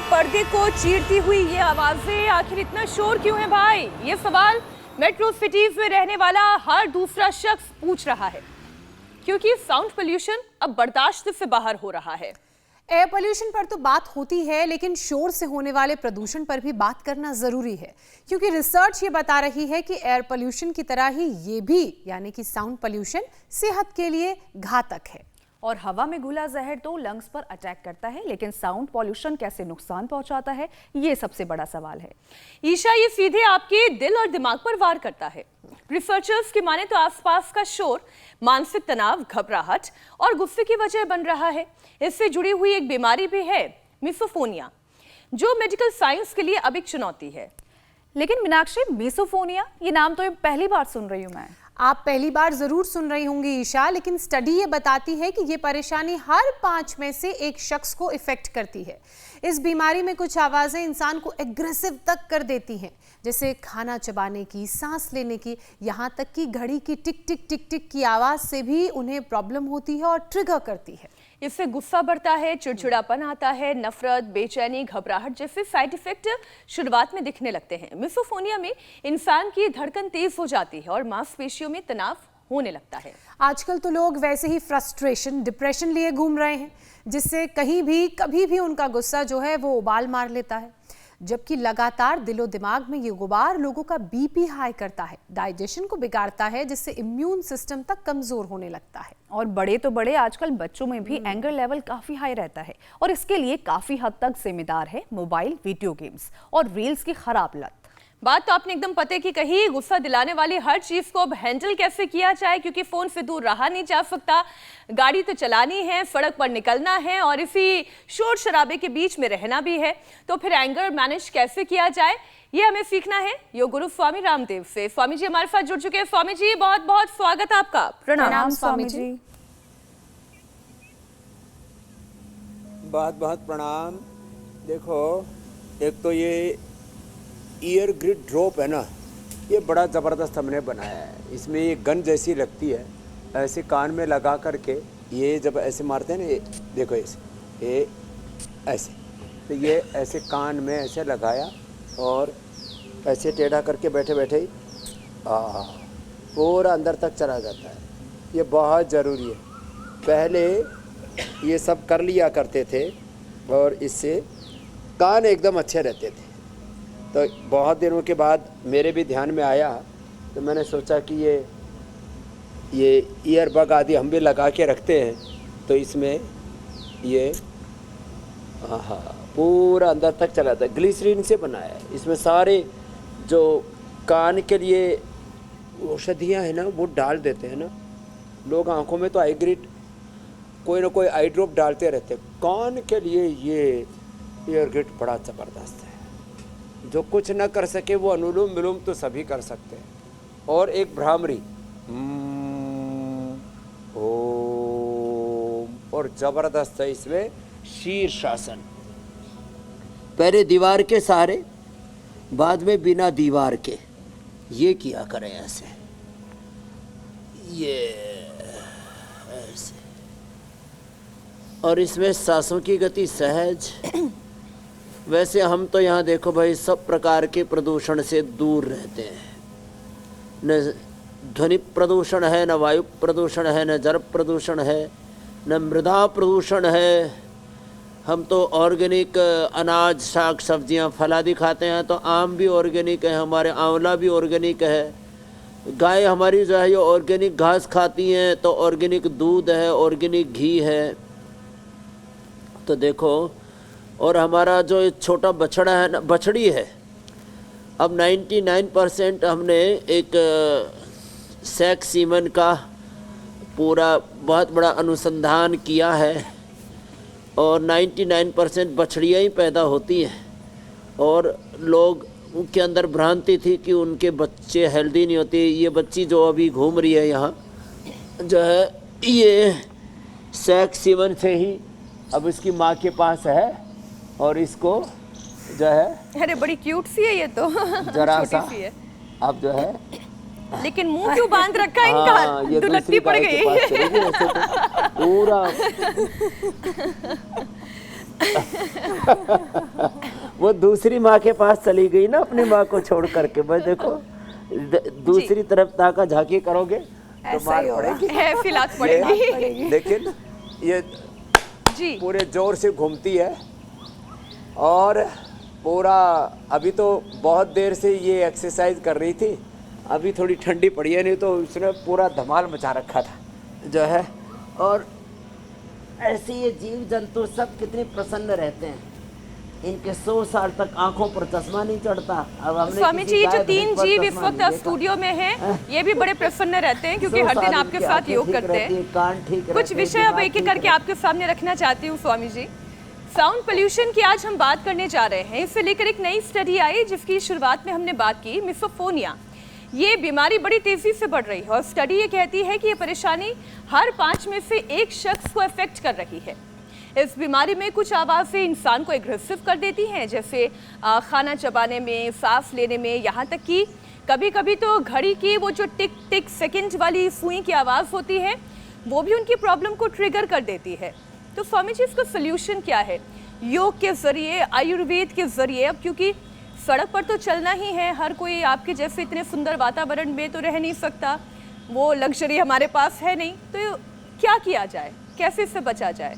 पर्दे को चीरती हुई ये आवाजें, आखिर इतना शोर क्यों है भाई? ये सवाल मेट्रो सिटीज में रहने वाला हर दूसरा शख्स पूछ रहा है, क्योंकि साउंड पोल्यूशन अब बर्दाश्त से बाहर हो रहा है। एयर पोल्यूशन पर तो बात होती है, लेकिन शोर से होने वाले प्रदूषण पर भी बात करना जरूरी है, क्योंकि रिसर्च ये बता रही है कि एयर पोल्यूशन की तरह ही ये भी यानी कि साउंड पोल्यूशन सेहत के लिए घातक है। और हवा में घुला जहर तो लंग्स पर अटैक करता है, लेकिन साउंड पॉल्यूशन कैसे नुकसान पहुंचाता है, ये सबसे बड़ा सवाल है। ईशा, ये सीधे आपके दिल और दिमाग पर वार करता है। रिसर्चर्स की माने तो आसपास का शोर मानसिक तनाव, घबराहट और गुस्से की वजह बन रहा है। इससे जुड़ी हुई एक बीमारी भी है, मिसोफोनिया, जो मेडिकल साइंस के लिए अब एक चुनौती है। लेकिन मीनाक्षी, मिसोफोनिया, ये नाम तो पहली बार सुन रही हूं मैं। आप पहली बार जरूर सुन रही होंगी ईशा, लेकिन स्टडी ये बताती है कि ये परेशानी हर 5 में से एक शख्स को इफेक्ट करती है। इस बीमारी में कुछ आवाजें इंसान को एग्रेसिव तक कर देती हैं, जैसे खाना चबाने की, सांस लेने की, यहाँ तक कि घड़ी की टिक टिक टिक टिक की आवाज से भी उन्हें प्रॉब्लम होती है और ट्रिगर करती है। इससे गुस्सा बढ़ता है, चिड़चिड़ापन आता है, नफरत, बेचैनी, घबराहट जैसे साइड इफेक्ट शुरुआत में दिखने लगते हैं। मिसोफोनिया में इंसान की धड़कन तेज हो जाती है और मांसपेशियों में तनाव होने लगता है। आजकल तो लोग वैसे ही फ्रस्ट्रेशन, डिप्रेशन लिए घूम रहे हैं, जिससे कहीं भी कभी भी उनका गुस्सा जो है वो उबाल मार लेता है, जबकि लगातार दिलो दिमाग में ये गुबार लोगों का बीपी हाई करता है, डाइजेशन को बिगाड़ता है, जिससे इम्यून सिस्टम तक कमजोर होने लगता है। और बड़े तो बड़े, आजकल बच्चों में भी एंगर लेवल काफी हाई रहता है, और इसके लिए काफी हद तक जिम्मेदार है मोबाइल, वीडियो गेम्स और रील्स की खराब लत। बात तो आपने एकदम पते की कही। गुस्सा दिलाने वाली हर चीज को अब हैंडल कैसे किया जाए, क्योंकि फोन से दूर रहा नहीं जा सकता, गाड़ी तो चलानी है, सड़क पर निकलना है और इसी शोर शराबे के बीच में रहना भी है। तो फिर एंगर मैनेज कैसे किया जाए, ये हमें सीखना है योग गुरु स्वामी रामदेव से। स्वामी जी हमारे साथ जुड़ चुके हैं। स्वामी जी, बहुत बहुत स्वागत आपका। प्रणाम स्वामी जी। बहुत बहुत प्रणाम। देखो, एक तो ये ईयर ग्रिड ड्रॉप है ना, ये बड़ा ज़बरदस्त हमने बनाया है। इसमें ये गन जैसी लगती है, ऐसे कान में लगा करके ये जब ऐसे मारते हैं ना, ये देखो ये ऐसे, तो ये ऐसे कान में ऐसे लगाया और ऐसे टेढ़ा करके बैठे बैठे ही पूरा अंदर तक चला जाता है। ये बहुत ज़रूरी है। पहले ये सब कर लिया करते थे और इससे कान एकदम अच्छे रहते थे। तो बहुत दिनों के बाद मेरे भी ध्यान में आया, तो मैंने सोचा कि ये ईयरबग आदि हम भी लगा के रखते हैं, तो इसमें ये पूरा अंदर तक चला था। ग्लिसरीन से बनाया है। इसमें सारे जो कान के लिए औषधियाँ हैं ना, वो डाल देते हैं ना। लोग आंखों में तो आई ग्रिड, कोई ना कोई आई ड्रॉप डालते रहते हैं। कान के लिए ये ईयर ग्रिड बड़ा ज़बरदस्त है। जो कुछ न कर सके वो अनुलोम विलोम तो सभी कर सकते हैं। और एक भ्रामरी ओम, और ज़बरदस्त है इसमें शीर्षासन। पहले दीवार के सहारे, बाद में बिना दीवार के ये किया करें ऐसे, ये ऐसे। और इसमें सांसों की गति सहज। वैसे हम तो यहाँ देखो भाई, सब प्रकार के प्रदूषण से दूर रहते हैं। न ध्वनि प्रदूषण है, न वायु प्रदूषण है, न जल प्रदूषण है, न मृदा प्रदूषण है। हम तो ऑर्गेनिक अनाज, साग सब्जियाँ, फलादी खाते हैं, तो आम भी ऑर्गेनिक है, हमारे आंवला भी ऑर्गेनिक है। गाय हमारी जो है ये ऑर्गेनिक घास खाती हैं, तो ऑर्गेनिक दूध है, ऑर्गेनिक घी है। तो देखो, और हमारा जो छोटा बछड़ा है ना, बछड़ी है, अब 99% हमने एक सेक्स सीमन का पूरा बहुत बड़ा अनुसंधान किया है, और 99% बछड़ियाँ ही पैदा होती हैं। और लोग उनके अंदर भ्रांति थी कि उनके बच्चे हेल्दी नहीं होते। ये बच्ची जो अभी घूम रही है यहाँ, जो है ये सेक्स सीमन से ही अब इसकी माँ के पास है, और इसको जो है, अरे बड़ी क्यूट सी है ये तो, जरा सा सी है। अब जो है, लेकिन मुंह क्यों बांध रखा है इनका? ये दुलकती पड़ गई पूरा। वो दूसरी माँ के पास चली गई ना, अपनी माँ को छोड़ करके। बस देखो दूसरी तरफ ताका झांकी करोगे तो मार पड़ेगी, है फिलहाल पड़ेगी। लेकिन ये जी पूरे जोर से घूमती है और पूरा, अभी तो बहुत देर से ये एक्सरसाइज कर रही थी, अभी थोड़ी ठंडी पड़ी है, नहीं तो उसने पूरा धमाल मचा रखा था जो है। और ऐसे ये जीव जंतु सब कितने प्रसन्न रहते हैं, इनके 100 साल तक आंखों पर चश्मा नहीं चढ़ता। अब हमने स्वामी किसी जी, ये जो गाय 3 भैंस पर जीव इस चश्मा वक्त नहीं स्टूडियो में हैं, ये भी बड़े प्रसन्न रहते हैं क्योंकि 100 हर दिन साल आपके इनकी साथ आंखें योग ठीक करते रहती हैं। हैं, कान ठीक रहते कुछ हैं, विषय अब दिमाग एक एक ठीक करके रहता आपके सामने रखना चाहती हूँ स्वामी जी। साउंड पोल्यूशन की आज हम बात करने जा रहे हैं। इससे लेकर एक नई स्टडी आई जिसकी शुरुआत में हमने बात की, मिसोफोनिया। ये बीमारी बड़ी तेजी से बढ़ रही है और स्टडी ये कहती है कि ये परेशानी हर 5 में से 1 शख्स को अफेक्ट कर रही है। इस बीमारी में कुछ आवाज़ें इंसान को एग्रेसिव कर देती हैं, जैसे खाना चबाने में, सांस लेने में, यहाँ तक कि कभी कभी तो घड़ी की वो जो टिक टिक सेकंड वाली सुई की आवाज़ होती है वो भी उनकी प्रॉब्लम को ट्रिगर कर देती है। तो स्वामी जी, इसका सोल्यूशन क्या है? योग के जरिए, आयुर्वेद के जरिए, अब क्योंकि सड़क पर तो चलना ही है, हर कोई आपके जैसे इतने सुंदर वातावरण में तो रह नहीं सकता, वो लग्जरी हमारे पास है नहीं, तो क्या किया जाए, कैसे इससे बचा जाए?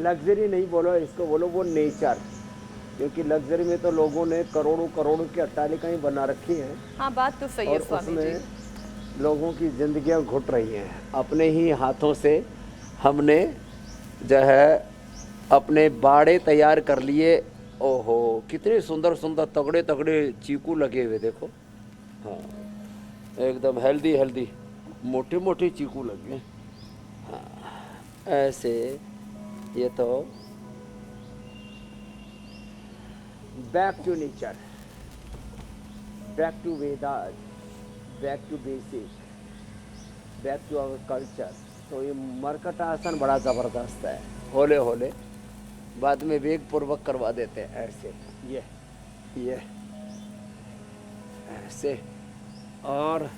लग्जरी नहीं बोलो इसको, बोलो वो नेचर, क्योंकि लग्जरी में तो लोगों ने करोड़ों करोड़ों की अट्टालिकाएं बना रखी हैं। हाँ, बात तो सही है और स्वामी जी। उसमें लोगों की जिंदगियां घुट रही हैं। अपने ही हाथों से हमने जो है अपने बाड़े तैयार कर लिए। ओहो, कितने सुंदर सुंदर तगड़े तगड़े चीकू लगे हुए, देखो। हाँ, एकदम हेल्दी हेल्दी मोटे मोटे चीकू लगे। हाँ, ऐसे ये तो back to nature, back to Vedas, back to basic, back to our culture. तो ये मरकट आसन बड़ा ज़बरदस्त है। होले होले बाद में वेग पूर्वक करवा देते हैं, ऐसे ये ऐसे। और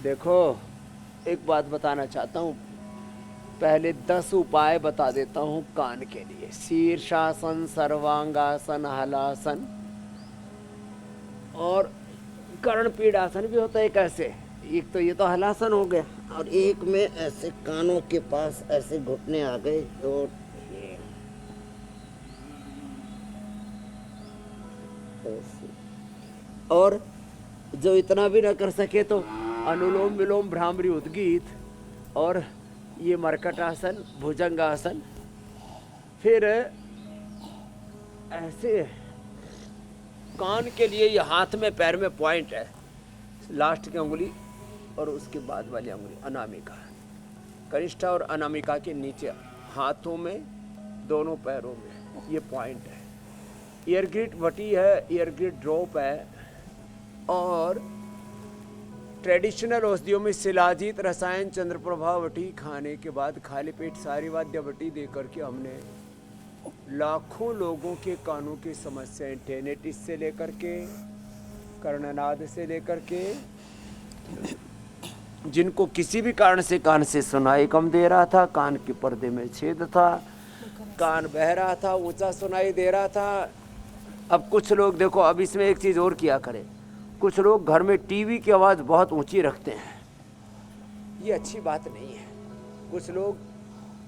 देखो, एक बात बताना चाहता हूँ, पहले 10 उपाय बता देता हूँ कान के लिए। शीर्षासन, सर्वांगासन, हलासन और कर्णपीडासन भी होता है एक ऐसे। एक तो ये तो हलासन हो गया, और एक में ऐसे कानों के पास ऐसे घुटने आ गए, तो और जो इतना भी ना कर सके तो अनुलोम विलोम भ्रामरी उद्गीत, और ये मरकटासन, भुजंगासन। फिर ऐसे कान के लिए ये हाथ में पैर में पॉइंट है, लास्ट की उंगली और उसके बाद वाली उंगली अनामिका, कनिष्ठा और अनामिका के नीचे हाथों में, दोनों पैरों में ये पॉइंट है। ईयर ग्रिड वटी है, ईयर ग्रिड ड्रॉप है। और ट्रेडिशनल औषधियों में शिलाजीत, रसायन, चंद्रप्रभा वटी खाने के बाद खाली पेट सारी वाद्य वटी दे करके हमने लाखों लोगों के कानों की समस्याएं, टेनेटिस से लेकर के कर्णनाद से लेकर के, जिनको किसी भी कारण से कान से सुनाई कम दे रहा था, कान के पर्दे में छेद था, कान बह रहा था, ऊंचा सुनाई दे रहा था। अब कुछ लोग देखो, अब इसमें एक चीज़ और किया करें, कुछ लोग घर में टीवी की आवाज़ बहुत ऊंची रखते हैं, ये अच्छी बात नहीं है। कुछ लोग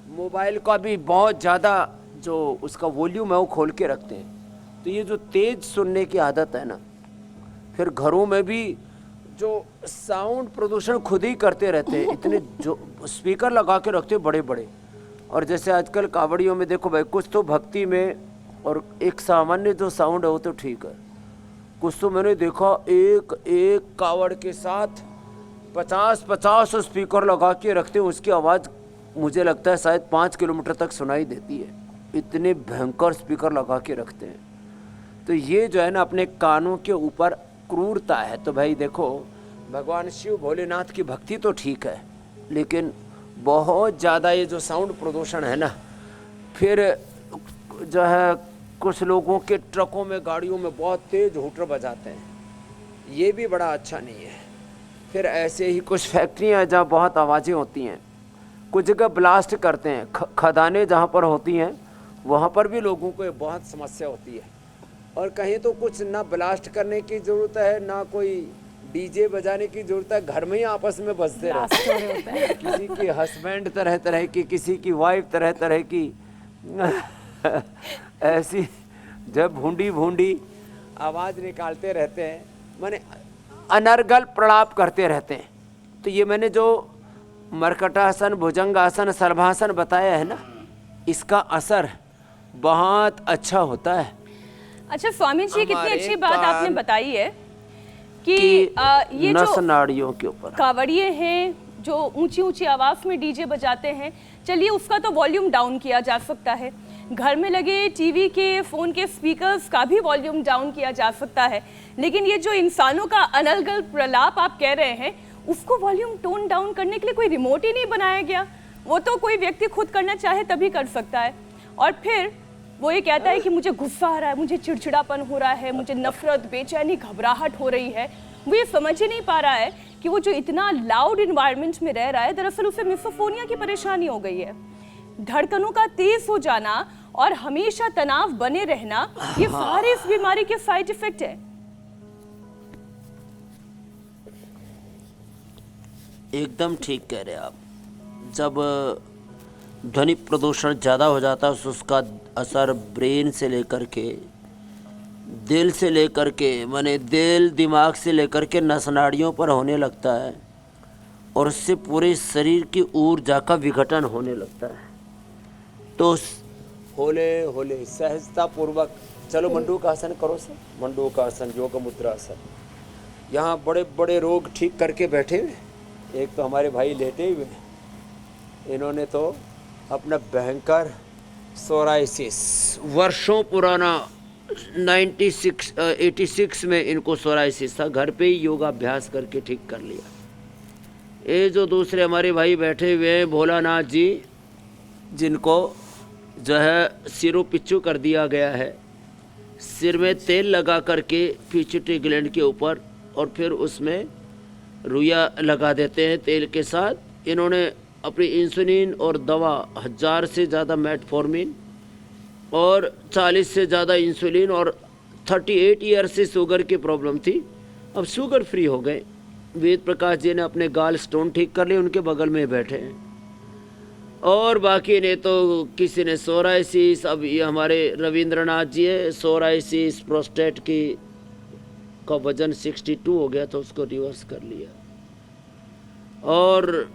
मोबाइल का भी बहुत ज़्यादा जो उसका वॉल्यूम है वो खोल के रखते हैं। तो ये जो तेज़ सुनने की आदत है ना, फिर घरों में भी जो साउंड प्रदूषण खुद ही करते रहते हैं, इतने जो स्पीकर लगा के रखते हैं बड़े बड़े। और जैसे आजकल कावड़ियों में देखो भाई, कुछ तो भक्ति में और एक सामान्य जो साउंड है वो तो ठीक है, कुछ तो मैंने देखा एक एक कावड़ के साथ 50-50 स्पीकर लगा के रखते हैं, उसकी आवाज़ मुझे लगता है शायद 5 किलोमीटर तक सुनाई देती है, इतने भयंकर स्पीकर लगा के रखते हैं। तो ये जो है ना अपने कानों के ऊपर क्रूरता है। तो भाई देखो, भगवान शिव भोलेनाथ की भक्ति तो ठीक है, लेकिन बहुत ज़्यादा ये जो साउंड प्रदूषण है ना, फिर जो है कुछ लोगों के ट्रकों में, गाड़ियों में बहुत तेज हूटर बजाते हैं, ये भी बड़ा अच्छा नहीं है। फिर ऐसे ही कुछ फैक्ट्रियां जहाँ बहुत आवाज़ें होती हैं, कुछ जगह ब्लास्ट करते हैं, खदानें जहाँ पर होती हैं वहाँ पर भी लोगों को बहुत समस्या होती है। और कहीं तो कुछ ना ब्लास्ट करने की ज़रूरत है, ना कोई डीजे बजाने की ज़रूरत है, घर में ही आपस में बजते रहते हैं। किसी की हस्बैंड तरह तरह की, किसी की वाइफ तरह तरह की ऐसी जब भूंडी आवाज़ निकालते रहते हैं, माने अनर्गल प्रलाप करते रहते हैं। तो ये मैंने जो मरकटासन, भुजंगासन, सर्वासन बताया है ना, इसका असर बहुत अच्छा होता है। अच्छा स्वामी जी, कितनी अच्छी बात आपने बताई है कि ये नस जो नाड़ियों के ऊपर कावड़िए हैं जो ऊंची ऊंची आवाज में डीजे बजाते हैं, चलिए उसका तो वॉल्यूम डाउन किया जा सकता है, घर में लगे टीवी के, फोन के स्पीकर्स का भी वॉल्यूम डाउन किया जा सकता है, लेकिन ये जो इंसानों का अनर्गल प्रलाप आप कह रहे हैं, उसको वॉल्यूम टोन डाउन करने के लिए कोई रिमोट ही नहीं बनाया गया। वो तो कोई व्यक्ति खुद करना चाहे तभी कर सकता है। और फिर वो ये कहता है कि मुझे गुस्सा आ रहा है, मुझे चिड़चिड़ापन हो रहा है, मुझे नफरत, बेचैनी, घबराहट हो रही है। वो ये समझ ही नहीं पा रहा है कि वो जो इतना लाउड इन्वायरमेंट में रह रहा है, दरअसल उसे मिसोफोनिया की परेशानी हो गई है। धड़कनों का तेज हो जाना और हमेशा तनाव बने रहना, ये सारे इस बीमारी के साइड इफेक्ट है। एकदम ठीक कह रहे हैं आप। जब ध्वनि प्रदूषण ज़्यादा हो जाता है तो उसका असर ब्रेन से लेकर के, दिल से लेकर के, माने दिल दिमाग से लेकर के नस नाड़ियों पर होने लगता है और उससे पूरे शरीर की ऊर्जा का विघटन होने लगता है। तो होले होले सहजता पूर्वक चलो मंडूकासन करो सर, मंडूकासन, योग मुद्रासन। यहाँ बड़े बड़े रोग ठीक करके बैठे हुए, एक तो हमारे भाई लेटे हुए, इन्होंने तो अपना भयंकर सोराइसिस, वर्षों पुराना 86 में इनको सोराइसिस था, घर पे ही योगाभ्यास करके ठीक कर लिया। ये जो दूसरे हमारे भाई बैठे हुए हैं भोलानाथ जी, जिनको जो है सिरों पिच्चू कर दिया गया है, सिर में तेल लगा करके पिट्यूटरी ग्लैंड के ऊपर और फिर उसमें रुइया लगा देते हैं तेल के साथ। इन्होंने अपनी इंसुलिन और दवा 1000 से ज़्यादा मेटफॉर्मिन और 40 से ज़्यादा इंसुलिन और 38 ईयर से शुगर की प्रॉब्लम थी, अब शुगर फ्री हो गए। वेद प्रकाश जी ने अपने गाल स्टोन ठीक कर लिए, उनके बगल में बैठे हैं। और बाकी ने तो किसी ने सोराइसिस, अब ये हमारे रविंद्रनाथ जी है, सोराइसिस प्रोस्टेट की का वजन 62 हो गया तो उसको रिवर्स कर लिया। और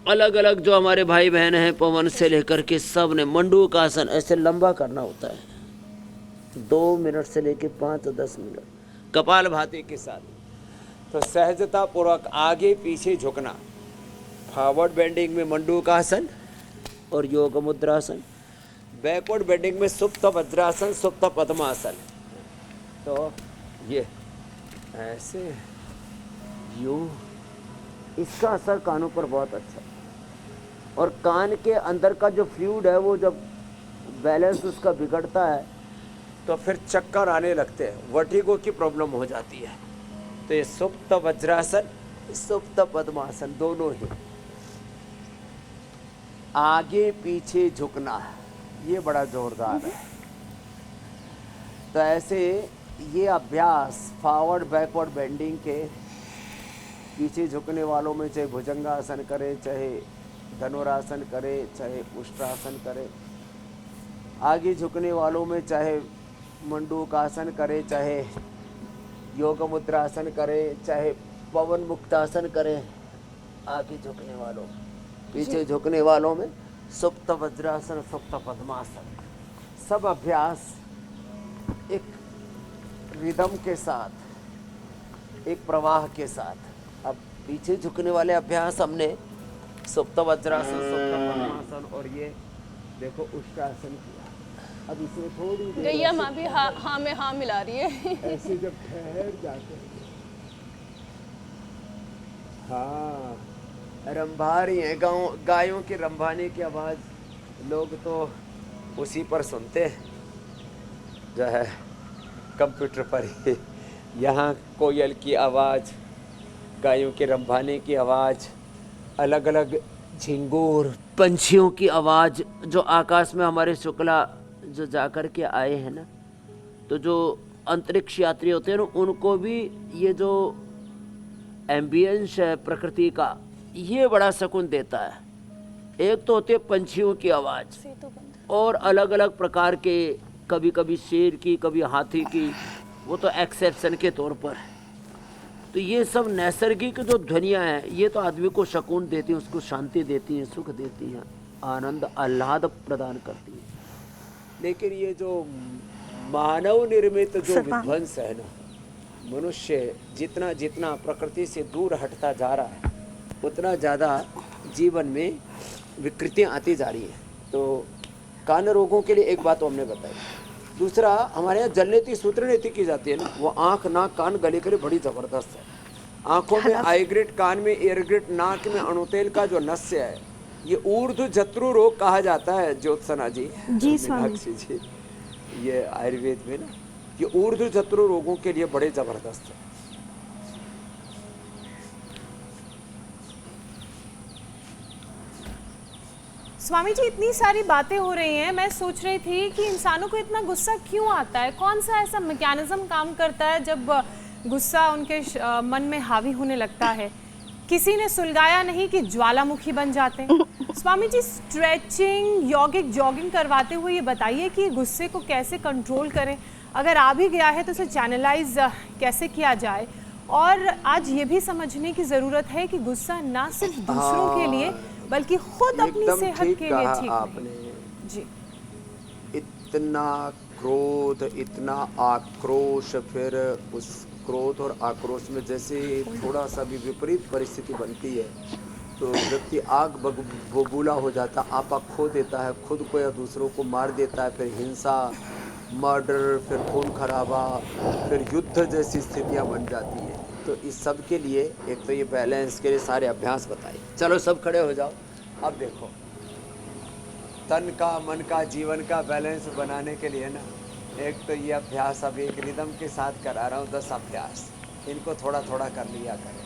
अलग अलग जो हमारे भाई बहन हैं, पवन से लेकर के सब ने मंडूकासन ऐसे लंबा करना होता है, 2 मिनट से लेकर 5-10 मिनट कपालभाति के साथ। तो सहजता पूर्वक आगे पीछे झुकना, फॉरवर्ड बेंडिंग में मंडूकासन और योग मुद्रासन, बैकवर्ड बेंडिंग में सुप्त वज्रासन, सुप्त पद्मासन। तो ये ऐसे यूं, इसका असर कानों पर बहुत अच्छा है। और कान के अंदर का जो फ्लूइड है वो जब बैलेंस उसका बिगड़ता है तो फिर चक्कर आने लगते हैं, वर्टिगो की प्रॉब्लम हो जाती है। तो ये सुप्त वज्रासन, सुप्त पद्मासन, दोनों ही आगे पीछे झुकना, ये बड़ा जोरदार है। तो ऐसे ये अभ्यास फॉरवर्ड बैकवर्ड बेंडिंग के, पीछे झुकने वालों में चाहे भुजंगासन करे, चाहे धनुरासन करे, चाहे उष्ट्रासन करे, आगे झुकने वालों में चाहे मंडूकासन करे, चाहे योग मुद्रासन करे, चाहे पवन मुक्तासन करे, आगे झुकने वालों, पीछे झुकने वालों में सुप्त वज्रासन, सुप्त पद्मासन, सब अभ्यास एक रिदम के साथ, एक प्रवाह के साथ। अब पीछे झुकने वाले अभ्यास हमने सुप्त वज्रासन, सुप्त पद्मासन और ये देखो उष्ट्रासन किया। अब इसमें थोड़ी देर गैया माँ भी हाँ में हाँ मिला रही है। ऐसे जब ठहर जाते हैं, हाँ रंभा रही है, गायों के रंभाने की आवाज़ लोग तो उसी पर सुनते हैं, जो है कंप्यूटर पर ही। यहाँ कोयल की आवाज़, गायों के रंभाने की आवाज़, अलग अलग झिंगूर, पंछियों की आवाज़ जो आकाश में हमारे शुक्ला जो जा कर के आए हैं ना, तो जो अंतरिक्ष यात्री होते हैं ना, उनको भी ये जो एम्बियंस है प्रकृति का, ये बड़ा सुकून देता है। एक तो होती है पंछियों की आवाज़, और अलग अलग प्रकार के, कभी कभी शेर की, कभी हाथी की, वो तो एक्सेप्शन के तौर पर है। तो ये सब नैसर्गिक जो ध्वनियाँ हैं, ये तो आदमी को सुकून देती हैं, उसको शांति देती हैं, सुख देती हैं, आनंद आह्लाद प्रदान करती हैं। लेकिन ये जो मानव निर्मित जो विध्वंस है ना, मनुष्य जितना जितना प्रकृति से दूर हटता जा रहा है, उतना ज़्यादा जीवन में विकृतियाँ आती जा रही हैं। तो कान रोगों के लिए एक बात तो हमने बताई। दूसरा, हमारे यहाँ जलनेती सूत्र नीति की जाती है ना, वो आँख नाक कान गले के लिए बड़ी ज़बरदस्त है। आँखों में आई ग्रेड, कान में एयर ग्रेड, नाक में अणुतेल का जो नस्य है, ये ऊर्ध्व जत्रु रोग कहा जाता है। ज्योत्सना जी, मीनाक्षी जी, ये आयुर्वेद में ना, ये ऊर्ध्व जत्रु रोगों के लिए बड़े ज़बरदस्त है। स्वामी जी, इतनी सारी बातें हो रही हैं, मैं सोच रही थी कि इंसानों को इतना गुस्सा क्यों आता है? कौन सा ऐसा मैकेनिज्म काम करता है जब गुस्सा उनके मन में हावी होने लगता है? किसी ने सुलगाया नहीं कि ज्वालामुखी बन जाते हैं। स्वामी जी, स्ट्रेचिंग, यौगिक, जॉगिंग करवाते हुए ये बताइए कि गुस्से को कैसे कंट्रोल करें। अगर आ भी गया है तो उसे चैनलाइज कैसे किया जाए। और आज ये भी समझने की ज़रूरत है कि गुस्सा ना सिर्फ दूसरों के लिए बल्कि खुद अपनी सेहत के लिए ठीक आपने जी। इतना क्रोध, इतना आक्रोश, फिर उस क्रोध और आक्रोश में जैसे थोड़ा सा भी विपरीत परिस्थिति बनती है तो व्यक्ति आग बबूला हो जाता, आपा खो देता है, खुद को या दूसरों को मार देता है। फिर हिंसा, मर्डर, फिर खून खराबा, फिर युद्ध जैसी स्थितियां बन जाती हैं। तो इस सब के लिए एक तो ये बैलेंस के लिए सारे अभ्यास बताए। चलो सब खड़े हो जाओ। अब देखो, तन का, मन का, जीवन का बैलेंस बनाने के लिए ना, एक तो ये अभ्यास अब एक रिदम के साथ करा रहा हूँ, 10 अभ्यास, इनको थोड़ा थोड़ा कर लिया करें।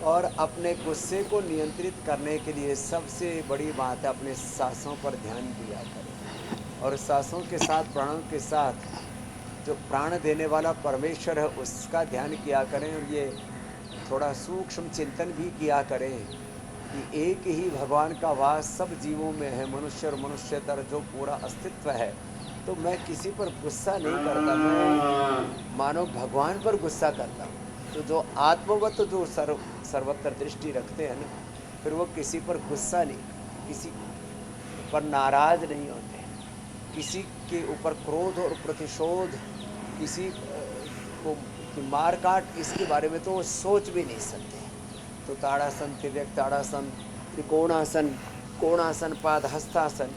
और अपने गुस्से को नियंत्रित करने के लिए सबसे बड़ी बात है अपने सांसों पर ध्यान दिया करें। और सांसों के साथ, प्राणों के साथ जो प्राण देने वाला परमेश्वर है उसका ध्यान किया करें। और ये थोड़ा सूक्ष्म चिंतन भी किया करें कि एक ही भगवान का वास सब जीवों में है, मनुष्य और मनुष्यतर जो पूरा अस्तित्व है। तो मैं किसी पर गुस्सा नहीं करता, मैं मानो भगवान पर गुस्सा करता हूँ। तो जो आत्मवत जो सर्वत्र दृष्टि रखते हैं ना, फिर वो किसी पर गुस्सा नहीं, किसी पर नाराज नहीं होते, किसी के ऊपर क्रोध और प्रतिशोध, किसी को मार काट, इसके बारे में तो वो सोच भी नहीं सकते। तो ताड़ासन, तिर्यक ताड़ासन, त्रिकोणासन, कोणासन, पाद हस्तासन,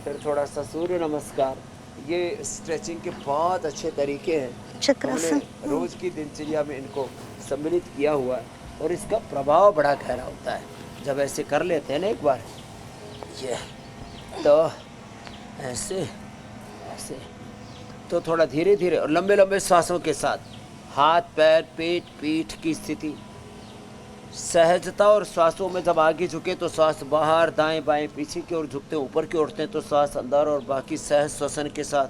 फिर थोड़ा सा सूर्य नमस्कार, ये स्ट्रेचिंग के बहुत अच्छे तरीके हैं। चक्रासन रोज की दिनचर्या में इनको सम्मिलित किया हुआ है और इसका प्रभाव बड़ा गहरा होता है। जब ऐसे कर लेते हैं ना एक बार, ये तो ऐसे ऐसे, तो थोड़ा धीरे धीरे और लंबे लंबे सांसों के साथ हाथ, पैर, पेट, पीठ की स्थिति, सहजता। और श्वासों में जब आगे झुके तो श्वास बाहर, दाएं बाएं, पीछे की ओर झुकते हैं, ऊपर की ओर उठते हैं तो श्वास अंदर, और बाकी सहज श्वसन के साथ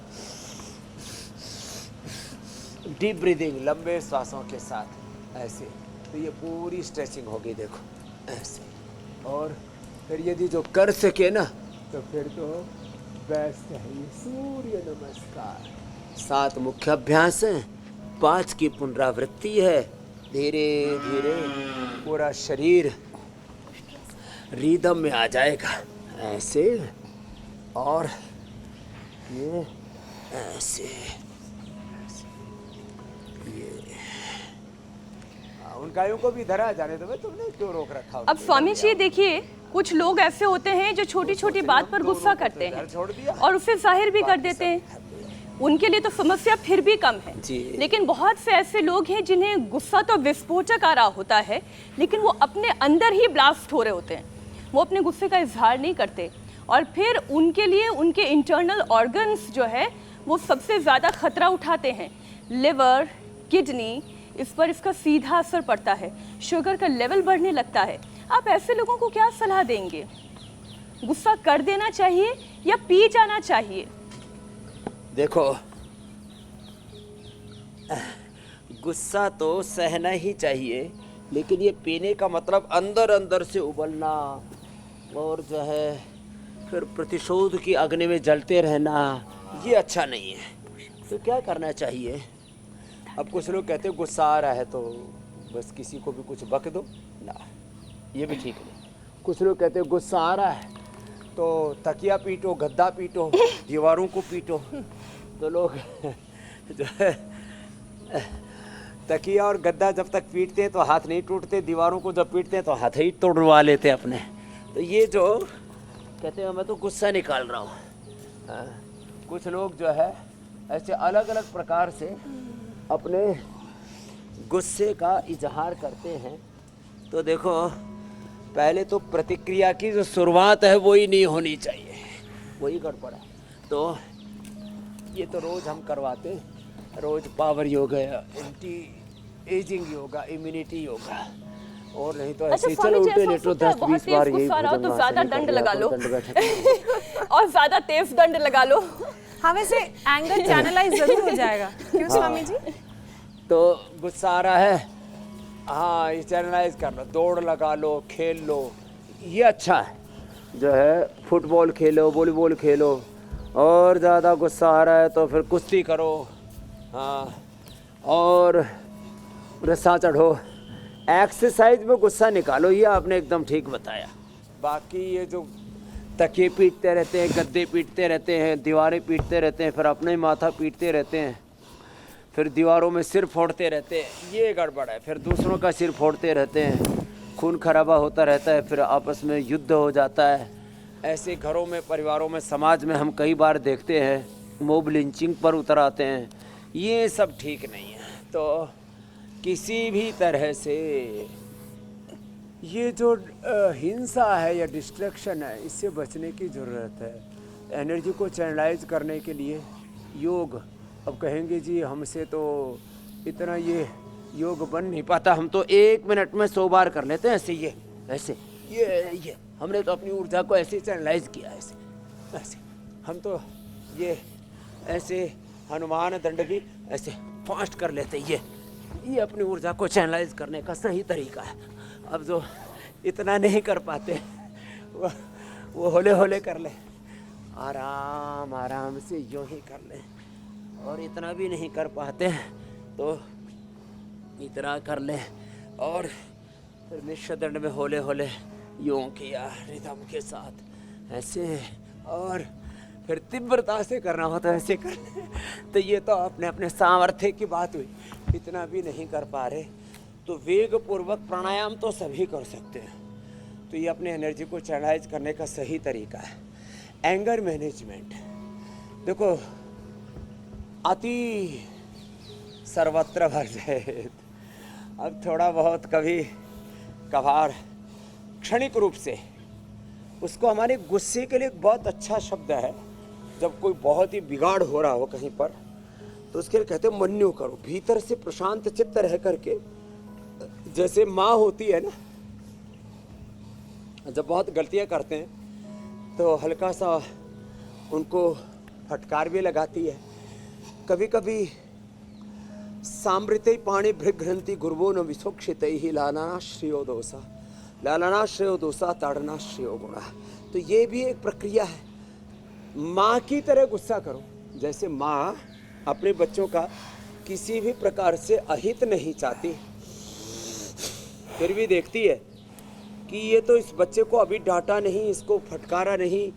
डीप ब्रीदिंग, लंबे श्वासों के साथ ऐसे। तो ये पूरी स्ट्रेचिंग होगी, देखो ऐसे। और फिर यदि जो कर सके ना तो फिर तो बेस्ट है ये सूर्य नमस्कार। 7 मुख्य अभ्यास हैं, 5 की पुनरावृत्ति है। धीरे धीरे पूरा शरीर रिदम में आ जाएगा, ऐसे और ये ऐसे, ये उन गायों को भी धरा जाने दो, तुमने क्यों रोक रखा? अब स्वामी जी देखिए, कुछ लोग ऐसे होते हैं जो छोटी छोटी बात पर गुस्सा करते हैं और उसे जाहिर भी कर देते हैं। उनके लिए तो समस्या फिर भी कम है, लेकिन बहुत से ऐसे लोग हैं जिन्हें गुस्सा तो विस्फोटक आ रहा होता है, लेकिन वो अपने अंदर ही ब्लास्ट हो रहे होते हैं, वो अपने गुस्से का इजहार नहीं करते, और फिर उनके लिए उनके इंटरनल ऑर्गन्स जो है वो सबसे ज़्यादा खतरा उठाते हैं। लिवर, किडनी, इस पर इसका सीधा असर पड़ता है, शुगर का लेवल बढ़ने लगता है। आप ऐसे लोगों को क्या सलाह देंगे? गुस्सा कर देना चाहिए या पी जाना चाहिए? देखो, गुस्सा तो सहना ही चाहिए, लेकिन ये पीने का मतलब अंदर अंदर से उबलना और जो है फिर प्रतिशोध की अग्नि में जलते रहना, ये अच्छा नहीं है। तो क्या करना चाहिए? अब कुछ लोग कहते हैं गुस्सा आ रहा है तो बस किसी को भी कुछ बक दो ना, ये भी ठीक नहीं। कुछ लोग कहते हैं गुस्सा आ रहा है तो तकिया पीटो, गद्दा पीटो, दीवारों को पीटो। तो लोग जो है तकिया और गद्दा जब तक पीटते हैं तो हाथ नहीं टूटते, दीवारों को जब पीटते हैं तो हाथ ही तोड़वा लेते अपने। तो ये जो कहते हैं मैं तो गुस्सा निकाल रहा हूँ, कुछ लोग जो है ऐसे अलग अलग प्रकार से अपने गुस्से का इजहार करते हैं। तो देखो, पहले तो प्रतिक्रिया की जो शुरुआत है वही नहीं होनी चाहिए, वही गड़बड़ है। तो ये तो रोज़ हम करवाते हैं, रोज़ power yoga, anti aging yoga, immunity yoga, और नहीं तो ऐसे चलो उल्टे लेटो 10-20 बार यही तो ज्यादा दंड लगा लो और ज्यादा तेज दंड लगा लो। हाँ, वैसे एंगर चैनलाइज जरूर हो जाएगा, क्यों स्वामी जी? तो गुस्सा आ रहा है, हाँ ये चैनलाइज कर लो, दौड़ लगा लो, खेल लो, ये अच्छा है। जो है फुटबॉल खेलो, वॉलीबॉल खेलो, और ज़्यादा गुस्सा आ रहा है तो फिर कुश्ती करो, हाँ, और रस्सा चढ़ो, एक्सरसाइज में गुस्सा निकालो, ये आपने एकदम ठीक बताया। बाकी ये जो तकिए पीटते रहते हैं, गद्दे पीटते रहते हैं, दीवारें पीटते रहते हैं, फिर अपना ही माथा पीटते रहते हैं, फिर दीवारों में सिर फोड़ते रहते हैं, ये गड़बड़ है। फिर दूसरों का सिर फोड़ते रहते हैं, खून खराबा होता रहता है, फिर आपस में युद्ध हो जाता है। ऐसे घरों में, परिवारों में, समाज में हम कई बार देखते हैं, मॉब लिंचिंग पर उतर आते हैं, ये सब ठीक नहीं है। तो किसी भी तरह से ये जो हिंसा है या डिस्ट्रैक्शन है, इससे बचने की ज़रूरत है। एनर्जी को चैनलाइज करने के लिए योग, अब कहेंगे जी हमसे तो इतना ये योग बन नहीं पाता, हम तो 1 मिनट में 100 बार कर लेते हैं ऐसे, ये ऐसे, ये हमने तो अपनी ऊर्जा को ऐसे चैनलाइज किया, ऐसे हम तो ये ऐसे हनुमान दंड भी ऐसे फास्ट कर लेते, ये अपनी ऊर्जा को चैनलाइज करने का सही तरीका है। अब जो इतना नहीं कर पाते वो होले होले कर ले, आराम आराम से यूँ ही कर ले, और इतना भी नहीं कर पाते तो इतना कर ले, और फिर निश्चदंड में होले होले यूँ किया रिदम के साथ ऐसे, और फिर तीव्रता से करना हो तो ऐसे कर ले। तो ये तो अपने अपने सामर्थ्य की बात हुई, इतना भी नहीं कर पा रहे तो वेग पूर्वक प्राणायाम तो सभी कर सकते हैं। तो ये अपने एनर्जी को चैनलाइज करने का सही तरीका है। एंगर मैनेजमेंट देखो, अति सर्वत्र वर्जेत। अब थोड़ा बहुत कभी कभार क्षणिक रूप से उसको, हमारे गुस्से के लिए बहुत अच्छा शब्द है, जब कोई बहुत ही बिगाड़ हो रहा हो कहीं पर तो उसके लिए कहते हैं मन्यु करो, भीतर से प्रशांत चित्त रह करके। जैसे माँ होती है ना, जब बहुत गलतियाँ करते हैं तो हल्का सा उनको फटकार भी लगाती है। कभी कभी सामृत पाणी भृघ्रंथि गुरुवो न विशोक्षित ही लालाना श्रेयो दोषा ताड़ना श्रेयो गुणा। तो ये भी एक प्रक्रिया है। माँ की तरह गुस्सा करो, जैसे माँ अपने बच्चों का किसी भी प्रकार से अहित नहीं चाहती, फिर भी देखती है कि ये तो इस बच्चे को अभी डांटा नहीं, इसको फटकारा नहीं,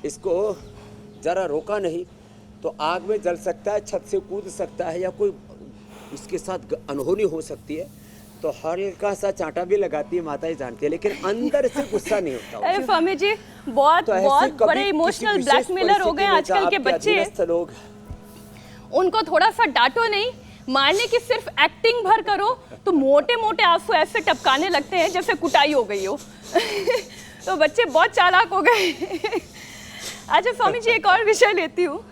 इसको ज़रा रोका नहीं तो आग में जल सकता है, छत से कूद सकता है, या कोई इसके साथ अनहोनी हो सकती है, तो हल्का सा चांटा भी लगाती है, माता ही जानती है, लेकिन अंदर से गुस्सा नहीं होता। अरे स्वामी जी, बहुत तो बहुत बड़े इमोशनल ब्लैकमेलर हो गए आजकल के बच्चे। लोग उनको थोड़ा सा डांटो नहीं, मारने की सिर्फ एक्टिंग भर करो तो मोटे मोटे आंसू ऐसे टपकाने लगते हैं जैसे कुटाई हो गई हो। तो बच्चे बहुत चालाक हो गए। अच्छा स्वामी जी, एक और विषय लेती हूँ।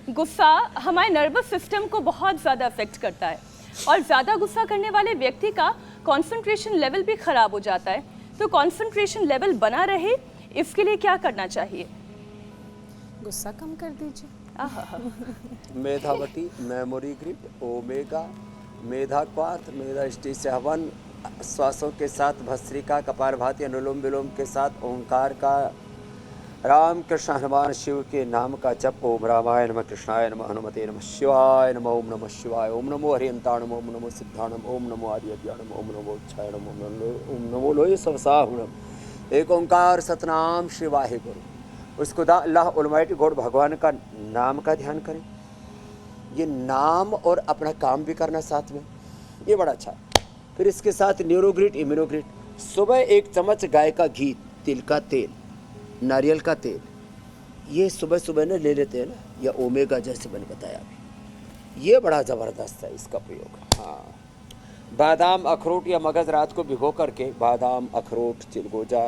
गुस्सा हमारे नर्वस सिस्टम को बहुत ज़्यादा अफेक्ट करता है, और ज़्यादा गुस्सा करने वाले व्यक्ति का कंसंट्रेशन लेवल भी ख़राब हो जाता है। तो कंसंट्रेशन लेवल बना रहे, इसके लिए क्या करना चाहिए? गुस्सा कम कर दीजिए। मेधावती, मेमोरी ग्रिड, ओमेगा, मेधा क्वाथ, मेधा स्टी सेवन, श्वासों के साथ भस्त्रिका, कपालभाति, अनुलोम विलोम के साथ ओंकार का, राम कृष्ण हनुमान शिव के नाम का जप। ओम रामाय नमः, कृष्णाय नमः, हनुमते नमः, शिवाय नमः, ओम नमः शिवाय, ओम नमो हरियंताणम, ओम नमो सिद्धाणम, ओम नमो आर्यज्ञानम, ओम नमो उच्चारणम, ओम नमो लोय सवसाहुणम। एक ओंकार सतनाम श्री वाहे गुरु। उसको अल्लाह ऑलमाइटी गॉड भगवान का नाम का ध्यान करें। ये नाम और अपना काम भी करना साथ में, ये बड़ा अच्छा। फिर इसके साथ न्यूरोग्रिड, इम्यूनोग्रिड। सुबह 1 चम्मच गाय का घी, तिल का तेल, नारियल का तेल, ये सुबह सुबह ना ले लेते हैं ना, या ओमेगा जैसे मैंने बताया अभी, ये बड़ा ज़बरदस्त है इसका प्रयोग। हाँ, बादाम, अखरोट या मगज़ रात को भिगो करके, बादाम, अखरोट, चिलगोजा,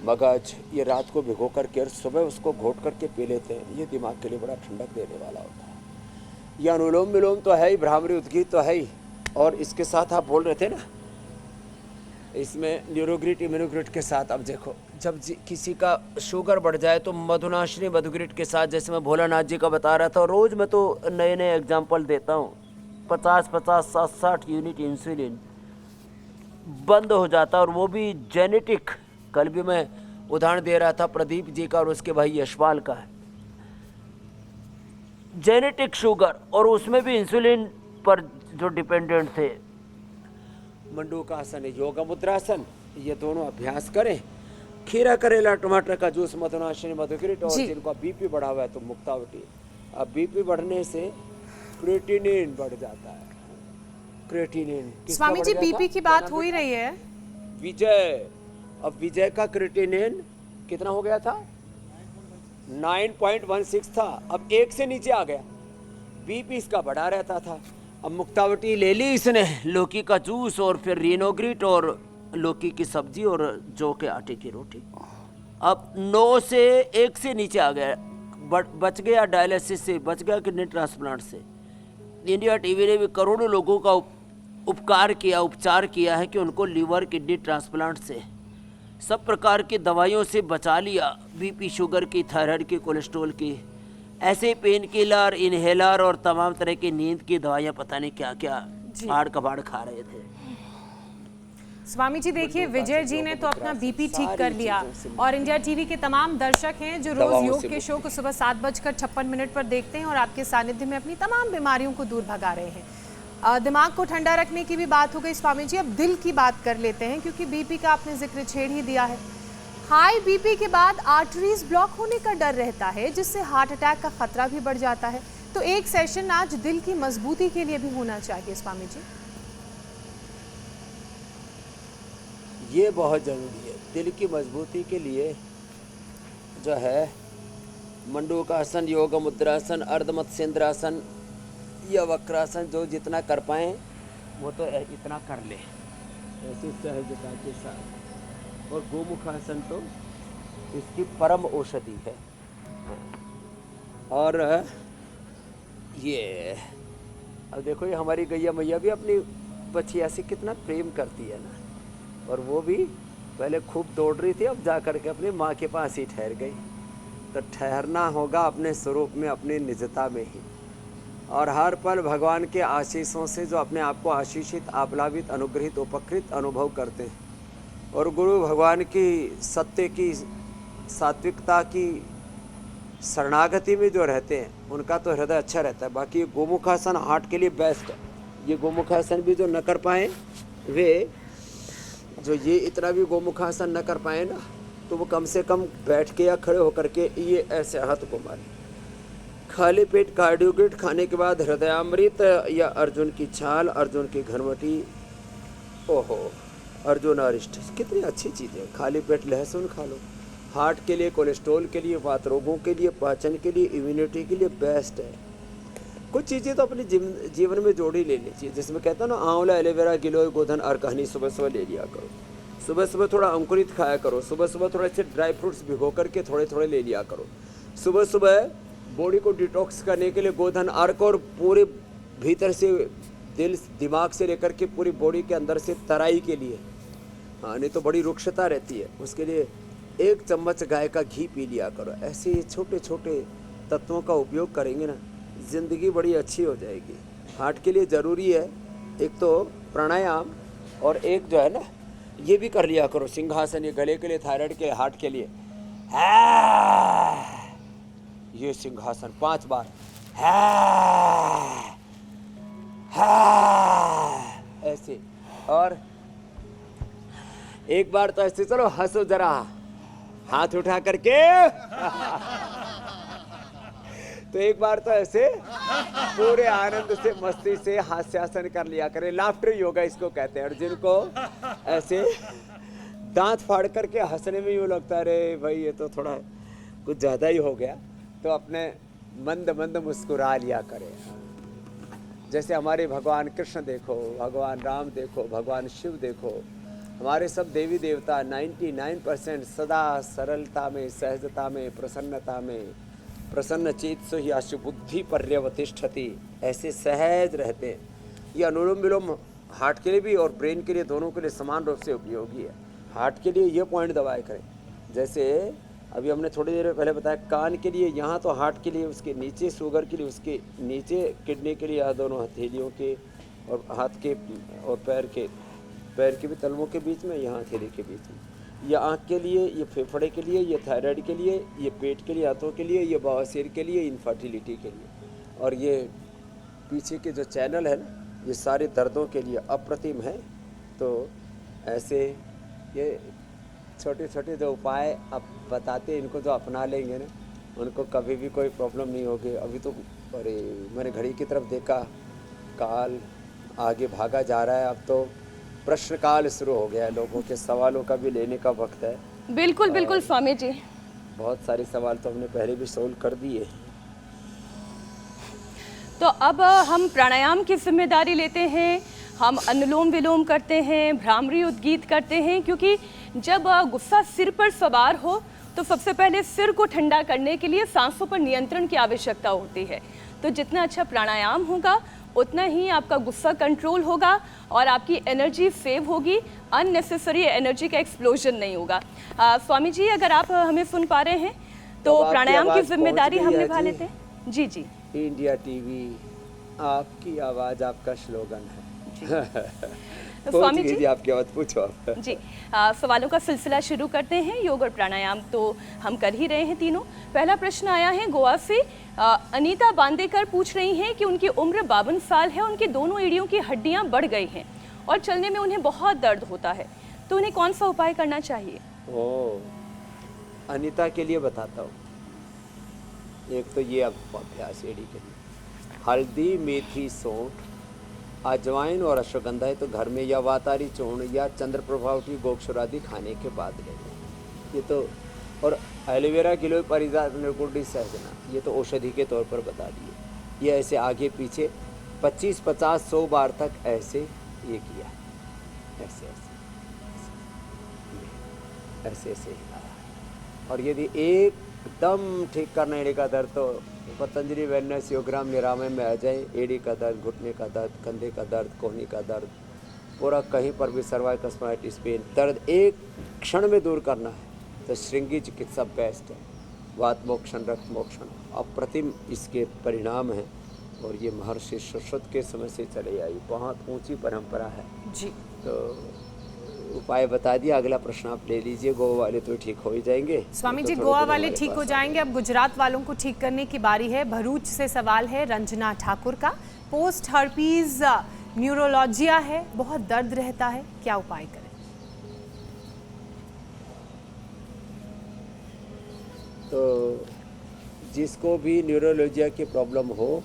मगज, ये रात को भिगो करके और सुबह उसको घोट करके पी लेते हैं। ये दिमाग के लिए बड़ा ठंडक देने वाला होता है। यह अनुलोम विलोम तो है ही, भ्रामरी उद्गीत तो है ही, और इसके साथ आप बोल रहे थे ना, इसमें न्यूरोग्रिड, इम्यूनोग्रिड के साथ। अब देखो, जब किसी का शुगर बढ़ जाए तो मधुनाशिनी मधुग्रिड के साथ, जैसे मैं भोलानाथ जी का बता रहा था, रोज़ मैं तो नए नए एग्जाम्पल देता हूँ। 50-50, 60-60 यूनिट इंसुलिन बंद हो जाता, और वो भी जेनेटिक। कल भी मैं उदाहरण दे रहा था प्रदीप जी का और उसके भाई यशपाल का, है जेनेटिक शुगर, और उसमें भी इंसुलिन पर जो डिपेंडेंट थे। मंडूकासन, योगा मुद्रासन, ये दोनों अभ्यास करें। खीरा, करेला, टमाटर का जूस, मधुनाशिनी मधुग्रिड, और जिनका बीपी बढ़ा हुआ है तो मुक्तावटी। अब बीपी बढ़ने से क्रिएटिनिन बढ़ जाता है। क्रिएटिनिन स्वामी जी, बीपी की बात हो ही रही है। विजय, अब विजय का क्रिएटिनिन कितना हो गया था? 9.16 था, अब 1 से नीचे आ गया। बीपी इसका बढ़ा रहता था। अब मुक्तावटी ले ली इसने, लौकी का जूस, और फिर रीनोग्रिट, और लौकी की सब्जी, और जौ के आटे की रोटी। अब 9 से 1 से नीचे आ गया। बच गया डायलिसिस से, बच गया किडनी ट्रांसप्लांट से। इंडिया टीवी ने भी करोड़ों लोगों का उपचार किया है कि उनको लीवर, किडनी ट्रांसप्लांट से, सब प्रकार की दवाइयों से बचा लिया। बीपी, शुगर की, थायराइड की, कोलेस्ट्रॉल की, ऐसे पेन किलर, इनहेलर और तमाम तरह की नींद की दवाइयाँ, पता नहीं क्या क्या आड़ कबाड़ खा रहे थे। स्वामी जी देखिए, विजय जी ने तो अपना बीपी ठीक कर लिया, और इंडिया टीवी के तमाम दर्शक हैं जो रोज योग के शो को सुबह 7:56 पर देखते हैं और आपके सानिध्य में अपनी तमाम बीमारियों को दूर भगा रहे हैं। दिमाग को ठंडा रखने की भी बात हो गई स्वामी जी, अब दिल की बात कर लेते हैं, क्योंकि बीपी का आपने जिक्र छेड़ ही दिया है। हाई बीपी के बाद आर्टरीज ब्लॉक होने का डर रहता है, जिससे हार्ट अटैक का खतरा भी बढ़ जाता है। तो एक सेशन आज दिल की मजबूती के लिए भी होना चाहिए स्वामी जी। ये बहुत ज़रूरी है दिल की मजबूती के लिए। जो है मंडूकासन, योग मुद्रासन, अर्धमत्स्येंद्रासन या वक्रासन, जो जितना कर पाएँ वो तो इतना कर ले, ऐसी सहजता के साथ। और गोमुखासन तो इसकी परम औषधि है। और ये अब देखो, ये हमारी गैया मैया भी अपनी बछिया से कितना प्रेम करती है ना, और वो भी पहले खूब दौड़ रही थी, अब जा कर के अपनी माँ के पास ही ठहर गई। तो ठहरना होगा अपने स्वरूप में, अपनी निजता में ही, और हर पल भगवान के आशीषों से जो अपने आप को आशीषित, आप्लावित, अनुग्रहित, उपकृत अनुभव करते हैं, और गुरु भगवान की सत्य की, सात्विकता की शरणागति में जो रहते हैं, उनका तो हृदय अच्छा रहता है। बाकी गोमुखासन हार्ट के लिए बेस्ट है। ये गोमुखासन भी जो न कर पाए, वे जो ये इतना भी गोमुखासन न कर पाए ना, तो वो कम से कम बैठ के या खड़े होकर के ये ऐसे हाथ को मारे। खाली पेट कार्डियोग्रिड खाने के बाद हृदयामृत या अर्जुन की छाल, अर्जुन की घरवटी, ओहो अर्जुन अरिष्ट, कितनी अच्छी चीज़ है। खाली पेट लहसुन खा लो, हार्ट के लिए, कोलेस्ट्रॉल के लिए, वात रोगों के लिए, पाचन के लिए, इम्यूनिटी के लिए बेस्ट है। कुछ चीज़ें तो अपने जीवन में जोड़ी ले लीजिए, जिसमें कहता है ना, आंवला, एलोवेरा, गिलोय, गोधन, अरकहनी सुबह सुबह ले लिया करो। सुबह सुबह थोड़ा अंकुरित खाया करो। सुबह सुबह थोड़े से ड्राई फ्रूट्स भिगो करके थोड़े थोड़े ले लिया करो। सुबह सुबह बॉडी को डिटॉक्स करने के लिए गोधन अर्क, और पूरे भीतर से, दिल दिमाग से लेकर के पूरी बॉडी के अंदर से तराई के लिए, हाँ नहीं तो बड़ी रुक्षता रहती है, उसके लिए 1 चम्मच गाय का घी पी लिया करो। ऐसे छोटे छोटे तत्वों का उपयोग करेंगे ना, ज़िंदगी बड़ी अच्छी हो जाएगी। हार्ट के लिए ज़रूरी है एक तो प्राणायाम, और एक जो है ना ये भी कर लिया करो सिंहासन, ये गले के लिए, थायराइड के, हार्ट के लिए। ये सिंहासन 5 बार ऐसे, और एक बार तो ऐसे चलो हंसो जरा, हाथ उठा करके तो एक बार तो ऐसे पूरे आनंद से मस्ती से हास्यासन कर लिया करें। लाफ्टर योगा इसको कहते हैं। और जिनको ऐसे दांत फाड़ करके हंसने में यूँ लगता है अरे भाई ये तो थोड़ा कुछ ज़्यादा ही हो गया, तो अपने मंद मंद मुस्कुरा लिया करें। जैसे हमारे भगवान कृष्ण देखो, भगवान राम देखो, भगवान शिव देखो, हमारे सब देवी देवता 99% सदा सरलता में, सहजता में, प्रसन्नता में, प्रसन्न चेतसो हि अशुबुद्धि पर्यवतिष्ठति, ऐसे सहज रहते हैं। ये अनुलोम विलोम हार्ट के लिए भी और ब्रेन के लिए, दोनों के लिए समान रूप से उपयोगी है। हार्ट के लिए ये पॉइंट दबाए करें, जैसे अभी हमने थोड़ी देर पहले बताया कान के लिए यहाँ, तो हार्ट के लिए उसके नीचे, शुगर के लिए उसके नीचे, किडनी के लिए दोनों हथेलियों के और हाथ के और पैर के भी तलवों के बीच में, यहाँ हथेली के बीच में। ये आँख के लिए, ये फेफड़े के लिए, ये थायराइड के लिए, ये पेट के लिए, हाथों के लिए, ये बवासीर के लिए, इनफर्टिलिटी के लिए। और ये पीछे के जो चैनल है ना, ये सारे दर्दों के लिए अप्रतिम है। तो ऐसे ये छोटे छोटे जो उपाय आप बताते हैं, इनको जो अपना लेंगे ना, उनको कभी भी कोई प्रॉब्लम नहीं होगी। अभी तो अरे मैंने घड़ी की तरफ देखा, काल आगे भागा जा रहा है। अब तो प्रश्न काल शुरू हो गया है, लोगों के सवालों का भी लेने का वक्त है। बिल्कुल बिल्कुल स्वामी जी, बहुत सारे सवाल तो हमने पहले भी सोल्व कर दिए। तो अब हम प्राणायाम की जिम्मेदारी लेते हैं, हम अनुलोम विलोम करते हैं, भ्रामरी उद्गीत करते हैं, क्योंकि जब गुस्सा सिर पर सवार हो तो सबसे पहले सिर को ठंडा करने के लिए सांसों पर नियंत्रण की आवश्यकता होती है। तो जितना अच्छा प्राणायाम होगा उतना ही आपका गुस्सा कंट्रोल होगा और आपकी एनर्जी सेव होगी, अननेसेसरी एनर्जी का एक्सप्लोजन नहीं होगा। स्वामी जी, अगर आप हमें सुन पा रहे हैं तो प्राणायाम की जिम्मेदारी हम निभा लेते हैं। जी जी। इंडिया टीवी, आपकी आवाज़ आपका स्लोगन है। स्वामी जी, आपकी आवाज़ पूछो आप। जी, सवालों का सिलसिला शुरू करते हैं। योग और प्राणायाम तो हम कर ही रहे हैं तीनों। पहला प्रश्न आया है गोवा से। अनीता बांदेकर पूछ रही हैं कि उनकी उम्र 52 साल है, उनकी दोनों एड़ियों की हड्डियां बढ़ गई हैं और चलने में उन्हें बहुत दर्द होता है, तो उन्हें कौन सा उपाय करना चाहिए? अनीता के लिए बताता हूँ। एक तो ये अभ्यास एड़ी के लिए, हल्दी, मेथी, सौंठ, अजवाइन और अश्वगंधा है तो घर में, या वातारी चूर्ण या चंद्र प्रभावटी गोक्षुर आदि खाने के बाद लें। ये तो, और एलोवेरा गिलोय परिजात निर्गुंडी सहजना, ये तो औषधि के तौर पर बता दिए। ये ऐसे आगे पीछे 25, 50, 100 बार तक ऐसे ये किया, ऐसे ऐसे ऐसे ऐसे हिलाया। और यदि एकदम ठीक करना एड़ी का दर्द तो पतंजलि वेलनेस योगराम निरामय में आ जाए। एड़ी का दर्द, घुटने का दर्द, कंधे का दर्द, कोहनी का दर्द, पूरा कहीं पर भी सर्वाइकल स्पाइटिस पेन, दर्द एक क्षण में दूर करना है तो श्रृंगी चिकित्सा बेस्ट है। वात मोक्षण, रक्त मोक्षण अप्रतिम इसके परिणाम हैं। और ये महर्षि सुश्रुत के समय से चले आई, बहुत ऊंची परंपरा है जी। तो उपाय बता दिया। अगला प्रश्न आप ले लीजिए। गोवा वाले तो ठीक हो ही जाएंगे स्वामी तो जी, थोड़े गोवा दिनों वाले ठीक हो जाएंगे। अब गुजरात वालों को ठीक करने की बारी है। भरूच से सवाल है रंजना ठाकुर का। पोस्ट हर्पीज न्यूरोलॉजिया है, बहुत दर्द रहता है, क्या उपाय करें? तो जिसको भी न्यूरोलॉजिया की प्रॉब्लम हो,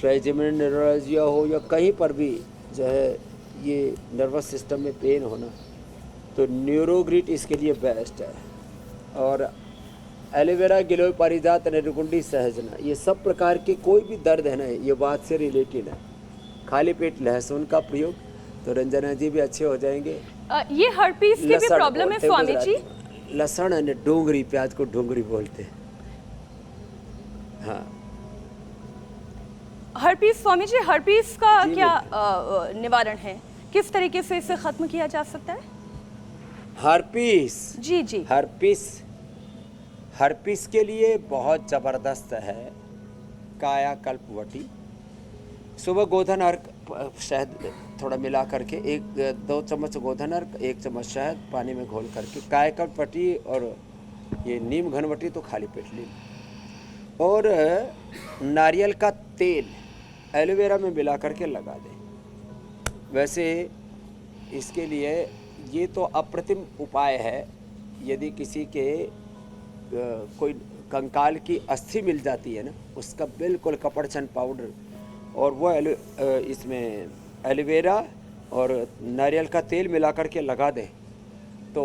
ट्राइजेमिनल न्यूरोलॉजिया हो या कहीं पर भी जो है ये नर्वस सिस्टम में पेन होना, तो न्यूरोग्रिट इसके लिए बेस्ट है। और एलोवेरा गिलोय पारिजात निर्गुंडी सहजना, ये सब प्रकार के कोई भी दर्द है ना, ये बात से रिलेटेड है। खाली पेट लहसुन का प्रयोग तो रंजना जी भी अच्छे हो जाएंगे। ये हर्पीस की भी प्रॉब्लम है स्वामी जी? लहसुन है, डोंगरी, प्याज को डोंगरी बोलते हैं। हाँ, हर्पीस स्वामी जी, हर्पीस का क्या निवारण है? किस तरीके से इसे खत्म किया जा सकता है? हर्पीस जी जी। हर्पीस के लिए बहुत ज़बरदस्त है कायाकल्प वटी। सुबह गोधन अर्क शहद थोड़ा मिला करके 1-2 चम्मच गोधन अर्क 1 चम्मच शहद पानी में घोल करके कायाकल्प वटी और ये नीम घनवटी तो खाली पेट ली, और नारियल का तेल एलोवेरा में मिला करके लगा दें। वैसे इसके लिए ये तो अप्रतिम उपाय है। यदि किसी के कोई कंकाल की अस्थि मिल जाती है ना, उसका बिल्कुल कपड़चन पाउडर और वो इसमें एलोवेरा और नारियल का तेल मिला करके लगा दें तो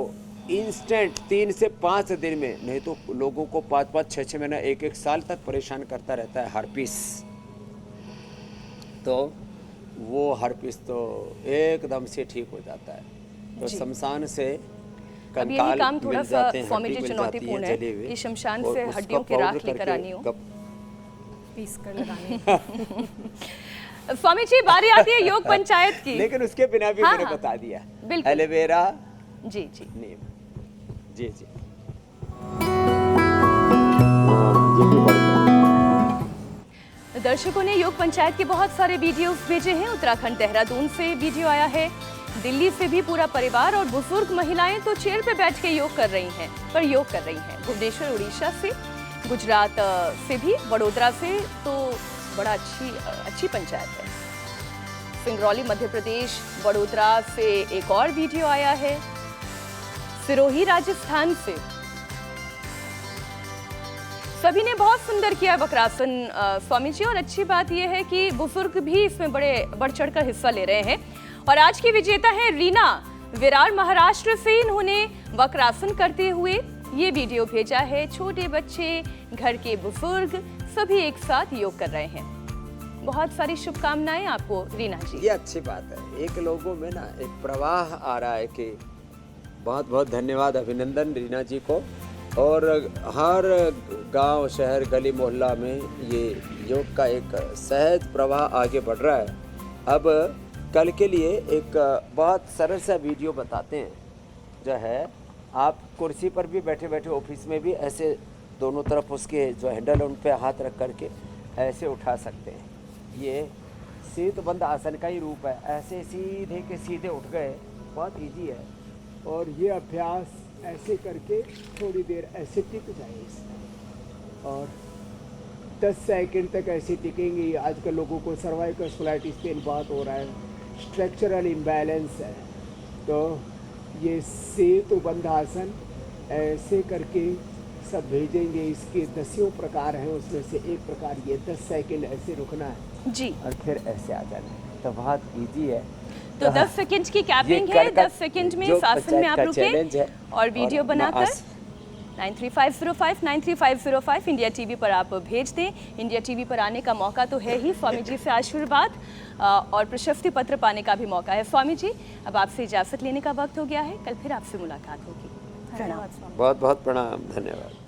इंस्टेंट 3 से 5 दिन में, नहीं तो लोगों को 5-5, 6-6 महीना, 1-1 साल तक परेशान करता रहता है हर्पीस। तो वो हर्पीस तो एकदम से ठीक हो जाता है। तो शमशान से अब यही कंकाल काम थोड़ा मिल सा जाते हैं, स्वामी जी हड्डी मिल चुनौतीपूर्ण जाती जले है हुए, कि शमशान और से उसका हड्डियों की पाउडर राख लेकर करके आनी हो। पीस कर लगाने। स्वामी जी बारी आती है योग पंचायत की। लेकिन उसके बिना भी हाँ, मैंने हाँ, बता दिया। बिल्कुल। एलोवेरा, जी जी। नीम। जी जी। दर्शकों ने योग पंचायत के बहुत सारे वीडियोस भेजे हैं। उत्तराखंड देहरादून से वीडियो आया है, दिल्ली से भी पूरा परिवार और बुजुर्ग महिलाएं तो चेयर पे बैठ के योग कर रही हैं, भुवनेश्वर उड़ीसा से, गुजरात से भी, वडोदरा से तो बड़ा अच्छी पंचायत है। सिंगरौली मध्य प्रदेश, वडोदरा से एक और वीडियो आया है, सिरोही राजस्थान से। सभी ने बहुत सुंदर किया वक्रासन स्वामी जी, और अच्छी बात यह है कि बुजुर्ग भी इसमें बढ़ चढ़कर हिस्सा ले रहे हैं। और आज की विजेता है रीना, विरार महाराष्ट्र से। इन्होंने वक्रासन करते हुए ये वीडियो भेजा है। छोटे बच्चे, घर के बुजुर्ग सभी एक साथ योग कर रहे हैं। बहुत सारी शुभकामनाएं आपको रीना जी। ये अच्छी बात है। एक लोगों में ना एक प्रवाह आ रहा है कि बहुत बहुत धन्यवाद, अभिनंदन रीना जी को। और हर गांव, शहर, गली मोहल्ला में ये योग का एक सहज प्रवाह आगे बढ़ रहा है। अब कल के लिए एक बहुत सरल सा वीडियो बताते हैं, जो है आप कुर्सी पर भी बैठे बैठे, ऑफिस में भी ऐसे दोनों तरफ उसके जो हैंडल है उन पे हाथ रख करके ऐसे उठा सकते हैं। ये शीतबंद आसन का ही रूप है। ऐसे सीधे के सीधे उठ गए, बहुत इजी है। और ये अभ्यास ऐसे करके थोड़ी देर ऐसे टिक जाए इसमें, और 10 सेकंड तक ऐसे टिकेंगे। आजकल लोगों को सर्वाइकल स्पॉन्डिलाइटिस पेन बहुत हो रहा है, स्ट्रक्चरल इम्बैलेंस है, तो ये सेतुबंध आसन ऐसे करके सब भेजेंगे। इसके 10 प्रकार हैं, उसमें से एक प्रकार ये 10 सेकंड ऐसे रुकना है जी, और फिर ऐसे आ जाना है। तो बहुत इजी है। तो 10 सेकंड की कैपिंग है। 10 सेकंड में इस आसन में आप रुकें और वीडियो बनाकर 93505 93505 इंडिया टीवी पर आप भेज दें। इंडिया टीवी पर आने का मौका तो है ही, स्वामी जी से आशीर्वाद और प्रशस्ति पत्र पाने का भी मौका है। स्वामी जी, अब आपसे इजाजत लेने का वक्त हो गया है, कल फिर आपसे मुलाकात होगी। प्रणाम। बहुत बहुत प्रणाम, धन्यवाद।